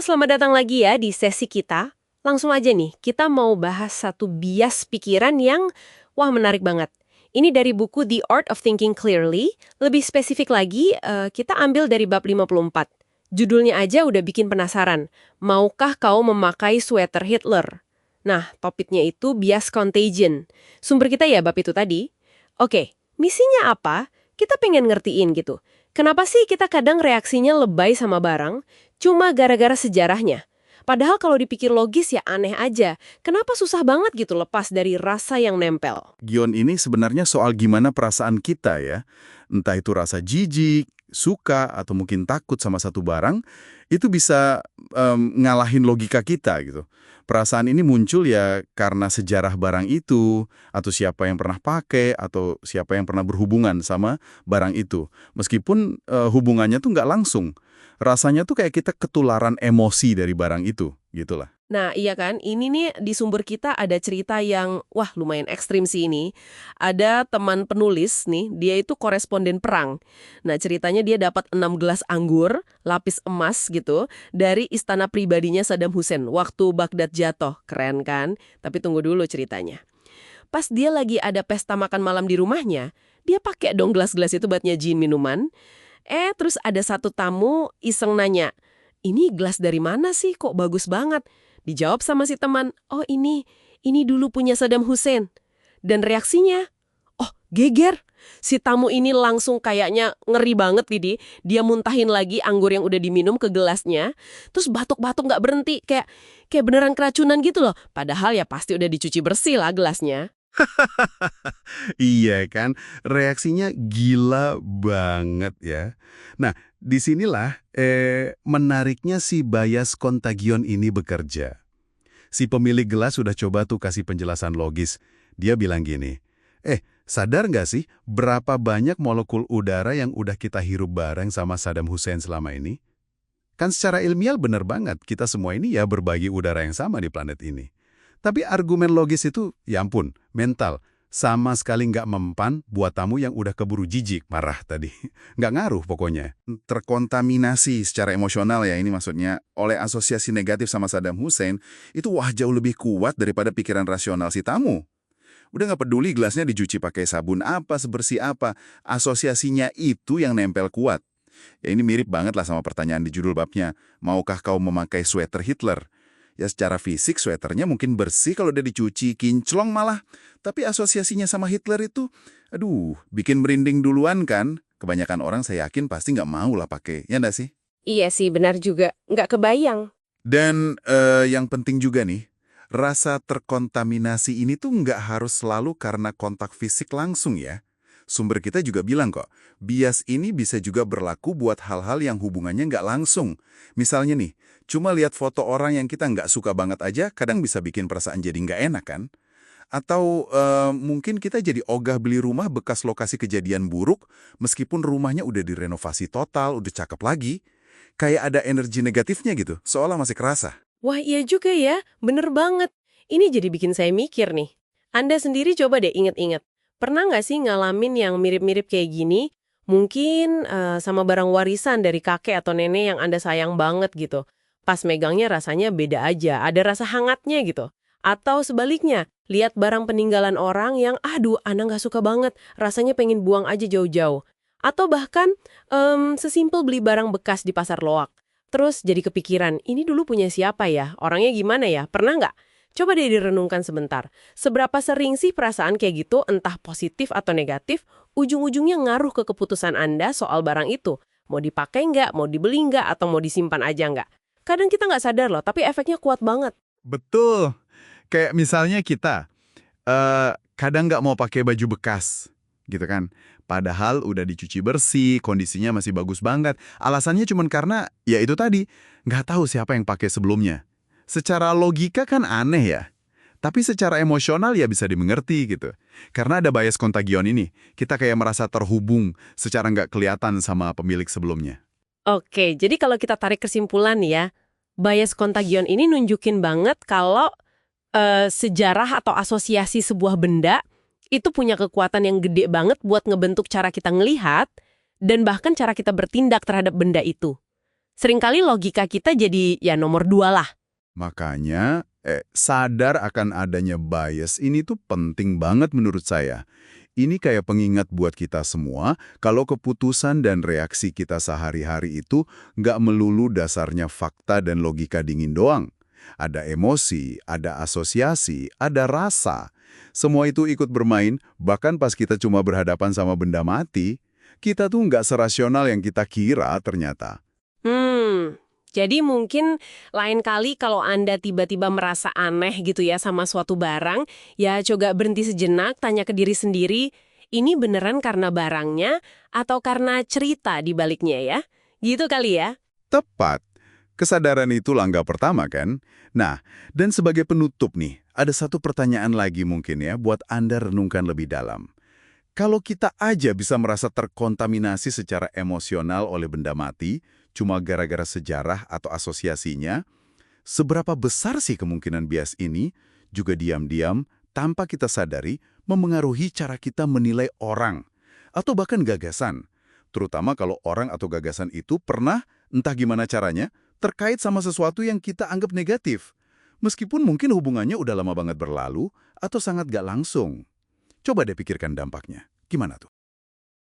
selamat datang lagi ya di sesi kita. Langsung aja nih, kita mau bahas satu bias pikiran yang, wah menarik banget. Ini dari buku The Art of Thinking Clearly, lebih spesifik lagi, kita ambil dari bab 54. Judulnya aja udah bikin penasaran, maukah kau memakai sweater Hitler? Nah, topiknya itu bias contagion. Sumber kita ya bab itu tadi. Oke, misinya apa? Kita pengen ngertiin gitu. Kenapa sih kita kadang reaksinya lebay sama barang, cuma gara-gara sejarahnya? Padahal kalau dipikir logis ya aneh aja. Kenapa susah banget gitu lepas dari rasa yang nempel? Gion ini sebenarnya soal gimana perasaan kita ya. Entah itu rasa jijik, suka, atau mungkin takut sama satu barang, itu bisa ngalahin logika kita gitu. Perasaan ini muncul ya karena sejarah barang itu, atau siapa yang pernah pakai, atau siapa yang pernah berhubungan sama barang itu. Meskipun hubungannya tuh nggak langsung. Rasanya tuh kayak kita ketularan emosi dari barang itu, gitulah. Nah, iya kan? Ini nih di sumber kita ada cerita yang, wah lumayan ekstrim sih ini. Ada teman penulis nih, dia itu koresponden perang. Nah, ceritanya dia dapat 6 gelas anggur, lapis emas gitu, dari istana pribadinya Saddam Hussein waktu Baghdad jatuh. Keren kan? Tapi tunggu dulu ceritanya. Pas dia lagi ada pesta makan malam di rumahnya, dia pakai dong gelas-gelas itu buat nyajin minuman. Terus ada satu tamu iseng nanya, ini gelas dari mana sih? Kok bagus banget? Dijawab sama si teman, oh ini dulu punya Saddam Hussein. Dan reaksinya, oh geger. Si tamu ini langsung kayaknya ngeri banget, Widi. Dia muntahin lagi anggur yang udah diminum ke gelasnya, terus batuk-batuk nggak berhenti, kayak beneran keracunan gitu loh. Padahal ya pasti udah dicuci bersih lah gelasnya. Iya kan, reaksinya gila banget ya. Nah, disinilah menariknya si bias kontagion ini bekerja. Si pemilik gelas sudah coba tuh kasih penjelasan logis. Dia bilang gini, sadar nggak sih berapa banyak molekul udara yang udah kita hirup bareng sama Saddam Hussein selama ini? Kan secara ilmiah bener banget, kita semua ini ya berbagi udara yang sama di planet ini. Tapi argumen logis itu, ya ampun, mental. Sama sekali nggak mempan buat tamu yang udah keburu jijik, marah tadi. Nggak ngaruh pokoknya. Terkontaminasi secara emosional ya, ini maksudnya, oleh asosiasi negatif sama Saddam Hussein, itu wah jauh lebih kuat daripada pikiran rasional si tamu. Udah nggak peduli gelasnya dicuci pakai sabun apa, sebersih apa, asosiasinya itu yang nempel kuat. Ya ini mirip banget lah sama pertanyaan di judul babnya, maukah kau memakai sweater Hitler? Ya secara fisik sweaternya mungkin bersih kalau udah dicuci, kinclong malah. Tapi asosiasinya sama Hitler itu, aduh, bikin merinding duluan kan. Kebanyakan orang saya yakin pasti nggak mau lah pakai, ya nggak sih? Iya sih, benar juga. Nggak kebayang. Dan yang penting juga nih, rasa terkontaminasi ini tuh nggak harus selalu karena kontak fisik langsung ya. Sumber kita juga bilang kok, bias ini bisa juga berlaku buat hal-hal yang hubungannya nggak langsung. Misalnya nih, cuma lihat foto orang yang kita nggak suka banget aja, kadang bisa bikin perasaan jadi nggak enak kan? Atau mungkin kita jadi ogah beli rumah bekas lokasi kejadian buruk, meskipun rumahnya udah direnovasi total, udah cakep lagi. Kayak ada energi negatifnya gitu, seolah masih kerasa. Wah iya juga ya, bener banget. Ini jadi bikin saya mikir nih. Anda sendiri coba deh inget-inget. Pernah nggak sih ngalamin yang mirip-mirip kayak gini? Mungkin sama barang warisan dari kakek atau nenek yang Anda sayang banget gitu. Pas megangnya rasanya beda aja, ada rasa hangatnya gitu. Atau sebaliknya, lihat barang peninggalan orang yang aduh Anda nggak suka banget, rasanya pengen buang aja jauh-jauh. Atau bahkan sesimpel beli barang bekas di pasar loak. Terus jadi kepikiran, ini dulu punya siapa ya? Orangnya gimana ya? Pernah nggak? Coba deh direnungkan sebentar. Seberapa sering sih perasaan kayak gitu, entah positif atau negatif, ujung-ujungnya ngaruh ke keputusan Anda soal barang itu? Mau dipakai nggak, mau dibeli nggak, atau mau disimpan aja nggak? Kadang kita nggak sadar loh, tapi efeknya kuat banget. Betul. Kayak misalnya kita, kadang nggak mau pakai baju bekas, gitu kan. Padahal udah dicuci bersih, kondisinya masih bagus banget. Alasannya cuma karena, ya itu tadi, nggak tahu siapa yang pakai sebelumnya. Secara logika kan aneh ya. Tapi secara emosional ya bisa dimengerti gitu. Karena ada bias kontagion ini, kita kayak merasa terhubung secara nggak kelihatan sama pemilik sebelumnya. Oke, jadi kalau kita tarik kesimpulan ya, bias kontagion ini nunjukin banget kalau sejarah atau asosiasi sebuah benda itu punya kekuatan yang gede banget buat ngebentuk cara kita ngelihat dan bahkan cara kita bertindak terhadap benda itu. Seringkali logika kita jadi ya nomor dua lah. Makanya, sadar akan adanya bias ini tuh penting banget menurut saya. Ini kayak pengingat buat kita semua, kalau keputusan dan reaksi kita sehari-hari itu nggak melulu dasarnya fakta dan logika dingin doang. Ada emosi, ada asosiasi, ada rasa. Semua itu ikut bermain, bahkan pas kita cuma berhadapan sama benda mati, kita tuh nggak serasional yang kita kira ternyata. Jadi mungkin lain kali kalau Anda tiba-tiba merasa aneh gitu ya sama suatu barang, ya coba berhenti sejenak, tanya ke diri sendiri, ini beneran karena barangnya atau karena cerita di baliknya ya? Gitu kali ya? Tepat. Kesadaran itu langkah pertama kan? Nah, dan sebagai penutup nih, ada satu pertanyaan lagi mungkin ya buat Anda renungkan lebih dalam. Kalau kita aja bisa merasa terkontaminasi secara emosional oleh benda mati, cuma gara-gara sejarah atau asosiasinya, seberapa besar sih kemungkinan bias ini juga diam-diam, tanpa kita sadari, memengaruhi cara kita menilai orang, atau bahkan gagasan. Terutama kalau orang atau gagasan itu pernah, entah gimana caranya, terkait sama sesuatu yang kita anggap negatif. Meskipun mungkin hubungannya udah lama banget berlalu, atau sangat gak langsung. Coba deh pikirkan dampaknya. Gimana tuh?